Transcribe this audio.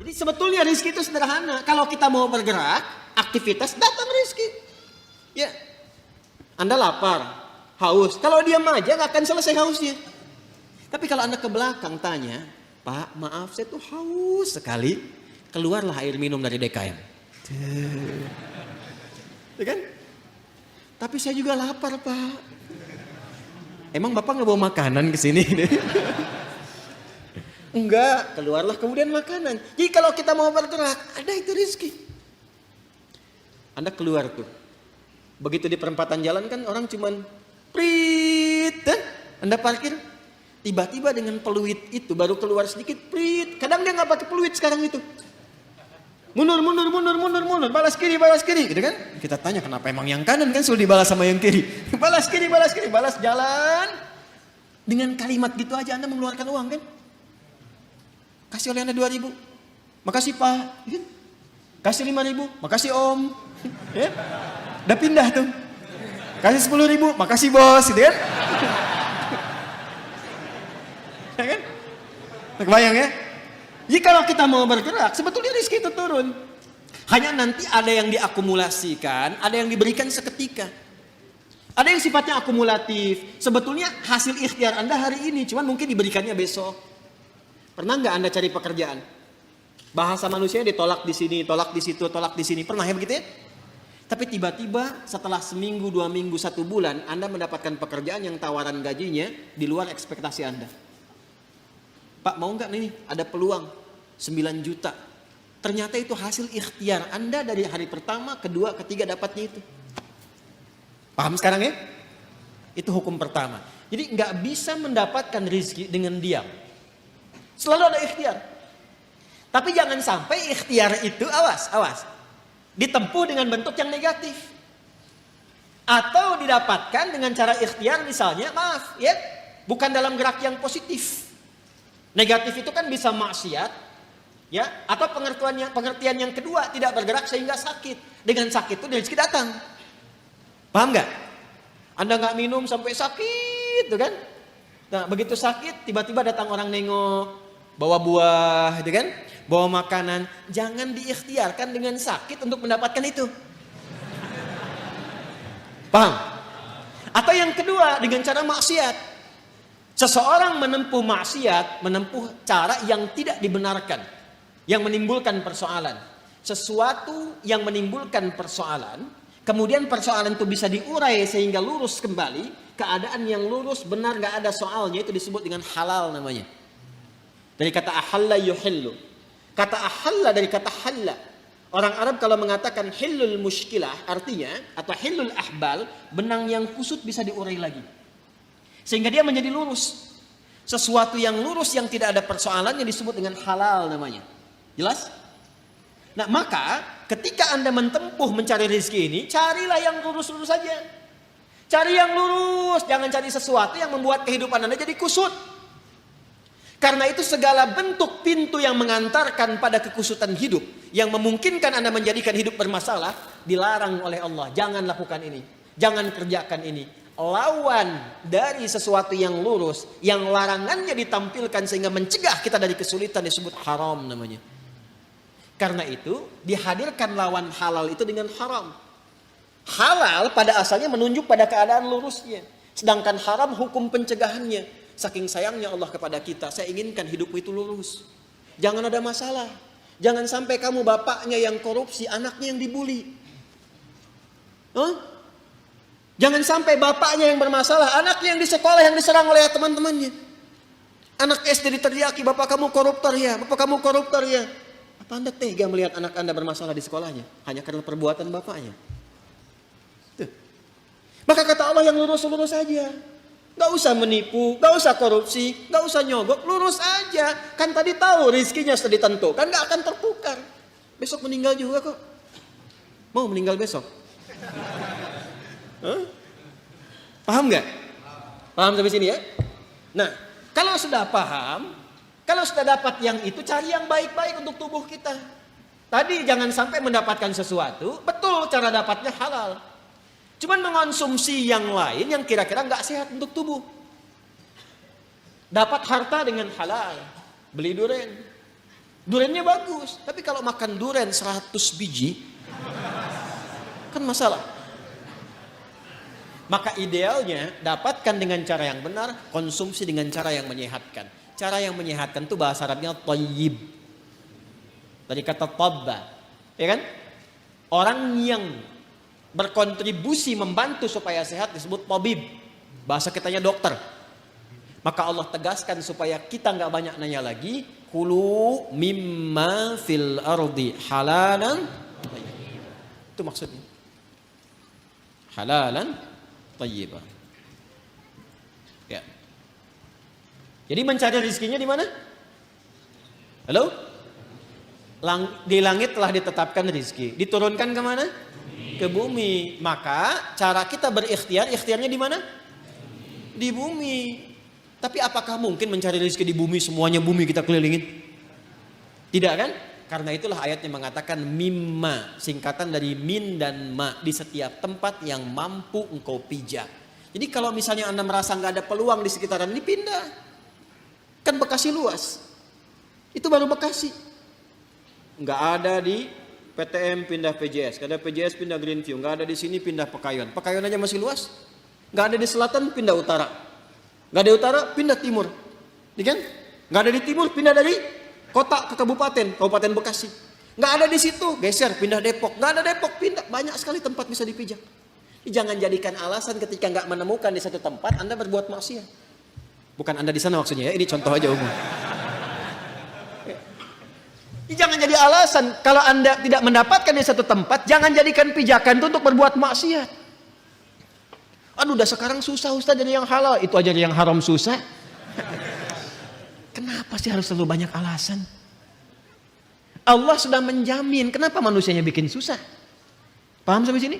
Jadi sebetulnya rezeki itu sederhana. Kalau kita mau bergerak, aktivitas, datang rezeki. Ya, Anda lapar, haus. Kalau diam aja nggak akan selesai hausnya. Tapi kalau Anda ke belakang tanya, Pak, maaf saya tuh haus sekali. Keluarlah air minum dari DKM. Ya kan? Tapi saya juga lapar, Pak. Emang Bapak nggak bawa makanan ke sini? Enggak, keluarlah kemudian makanan. Jadi kalau kita mau bergerak, ada itu rezeki. Anda keluar tuh. Begitu di perempatan jalan kan orang cuman prit. Anda parkir. Tiba-tiba dengan peluit itu baru keluar sedikit prit. Kadang dia nggak pakai peluit sekarang itu. Mundur. Balas kiri. Gitu kan? Kita tanya kenapa emang yang kanan kan selalu dibalas sama yang kiri. Balas kiri. Balas jalan. Dengan kalimat gitu aja Anda mengeluarkan uang kan? Kasih oleh Anda 2.000. Makasih Pak. Kasih 5.000. Makasih Om. Ya? Udah pindah tuh. Kasih 10.000. Makasih Bos. Gitu kan? Ya kan? Kebayang ya? Jadi kalau kita mau bergerak, sebetulnya rezeki itu turun. Hanya nanti ada yang diakumulasikan, ada yang diberikan seketika. Ada yang sifatnya akumulatif. Sebetulnya hasil ikhtiar Anda hari ini, cuman mungkin diberikannya besok. Pernah nggak Anda cari pekerjaan? Bahasa manusianya ditolak di sini, tolak di situ, tolak di sini. Pernah ya begitu ya? Tapi tiba-tiba setelah seminggu, 2 minggu, 1 bulan, Anda mendapatkan pekerjaan yang tawaran gajinya di luar ekspektasi Anda. Pak mau nggak nih? Ada peluang 9 juta. Ternyata itu hasil ikhtiar Anda dari hari pertama, kedua, ketiga dapatnya itu. Paham sekarang ya? Itu hukum pertama. Jadi nggak bisa mendapatkan rezeki dengan diam. Selalu ada ikhtiar. Tapi jangan sampai ikhtiar itu, awas. Ditempuh dengan bentuk yang negatif. Atau didapatkan dengan cara ikhtiar misalnya, maaf ya, bukan dalam gerak yang positif. Negatif itu kan bisa maksiat, ya, atau pengertian yang kedua tidak bergerak sehingga sakit. Dengan sakit itu rezeki datang. Paham nggak? Anda nggak minum sampai sakit, tuh kan? Nah begitu sakit tiba-tiba datang orang nengok. Bawa buah, gitu kan? Bawa makanan. Jangan diikhtiarkan dengan sakit untuk mendapatkan itu. Paham? Atau yang kedua dengan cara maksiat. Seseorang menempuh maksiat, menempuh cara yang tidak dibenarkan. Yang menimbulkan persoalan. Sesuatu yang menimbulkan persoalan. Kemudian persoalan itu bisa diurai sehingga lurus kembali. Keadaan yang lurus, benar, gak ada soalnya. Itu disebut dengan halal namanya. Dari kata ahalla yuhillu. Kata ahalla dari kata halla. Orang Arab kalau mengatakan hillul mushkilah artinya atau hillul ahbal, benang yang kusut bisa diurai lagi. Sehingga dia menjadi lurus. Sesuatu yang lurus yang tidak ada persoalannya disebut dengan halal namanya. Jelas? Nah, maka ketika Anda menempuh mencari rezeki ini, carilah yang lurus-lurus saja. Cari yang lurus, jangan cari sesuatu yang membuat kehidupan Anda jadi kusut. Karena itu segala bentuk pintu yang mengantarkan pada kekusutan hidup, yang memungkinkan Anda menjadikan hidup bermasalah, dilarang oleh Allah. Jangan lakukan ini, jangan kerjakan ini. Lawan dari sesuatu yang lurus, yang larangannya ditampilkan sehingga mencegah kita dari kesulitan, disebut haram namanya. Karena itu dihadirkan lawan halal itu dengan haram. Halal pada asalnya menunjuk pada keadaan lurusnya. Sedangkan haram hukum pencegahannya. Saking sayangnya Allah kepada kita, saya inginkan hidupmu itu lurus. Jangan ada masalah. Jangan sampai kamu bapaknya yang korupsi, anaknya yang dibully. Jangan sampai bapaknya yang bermasalah, anaknya yang di sekolah yang diserang oleh teman-temannya. Anak SD diteriaki, bapak kamu koruptor ya, bapak kamu koruptor ya. Apa Anda tega melihat anak Anda bermasalah di sekolahnya? Hanya karena perbuatan bapaknya. Tuh. Maka kata Allah yang lurus-lurus saja. Gak usah menipu, gak usah korupsi, gak usah nyogok, lurus aja. Kan tadi tahu rizkinya sudah ditentukan, gak akan tertukar. Besok meninggal juga kok. Mau meninggal besok? Paham gak? Paham sampai sini ya? Nah, kalau sudah paham, kalau sudah dapat yang itu, cari yang baik-baik untuk tubuh kita. Tadi jangan sampai mendapatkan sesuatu, betul cara dapatnya halal. Cuman mengonsumsi yang lain yang kira-kira nggak sehat untuk tubuh. Dapat harta dengan halal, beli durian. Durennya bagus, tapi kalau makan duren 100 biji, kan masalah. Maka idealnya dapatkan dengan cara yang benar, konsumsi dengan cara yang menyehatkan. Cara yang menyehatkan itu bahasa Arabnya thayyib. Dari kata tabba, ya kan? Orang yang berkontribusi membantu supaya sehat disebut tabib. Bahasa kitanya dokter. Maka Allah tegaskan supaya kita nggak banyak nanya lagi. Kulu mimma fil ardi halalan. Itu maksudnya. Halalan thayyibah. Ya. Jadi mencari rezekinya di mana? Halo? Di langit telah ditetapkan rezeki. Diturunkan ke mana? Ke bumi. Maka cara kita berikhtiar, ikhtiarnya di mana? Di bumi. Tapi apakah mungkin mencari rezeki di bumi, semuanya bumi kita kelilingin? Tidak kan? Karena itulah ayatnya mengatakan mimma, singkatan dari min dan ma, di setiap tempat yang mampu engkau pijak. Jadi kalau misalnya Anda merasa nggak ada peluang di sekitaran ini, pindah. Kan Bekasi luas. Itu baru Bekasi. Nggak ada di PTM pindah PJS, nggak ada PJS pindah Greenview, nggak ada di sini pindah Pekayon. Pekayon aja masih luas. Nggak ada di selatan pindah utara. Nggak ada utara, pindah timur. Ya kan? Nggak ada di timur, pindah dari kota ke kabupaten, Kabupaten Bekasi. Nggak ada di situ, geser, pindah Depok. Nggak ada Depok, pindah. Banyak sekali tempat bisa dipijak. Jangan jadikan alasan ketika nggak menemukan di satu tempat, Anda berbuat maksiat. Bukan Anda di sana maksudnya ya, ini contoh aja umum. Jangan jadi alasan, kalau Anda tidak mendapatkan di satu tempat, jangan jadikan pijakan itu untuk berbuat maksiat. Aduh, udah sekarang susah Ustaz jadi yang halal, itu aja yang haram susah. Kenapa sih harus selalu banyak alasan? Allah sudah menjamin, kenapa manusianya bikin susah? Paham sampai sini?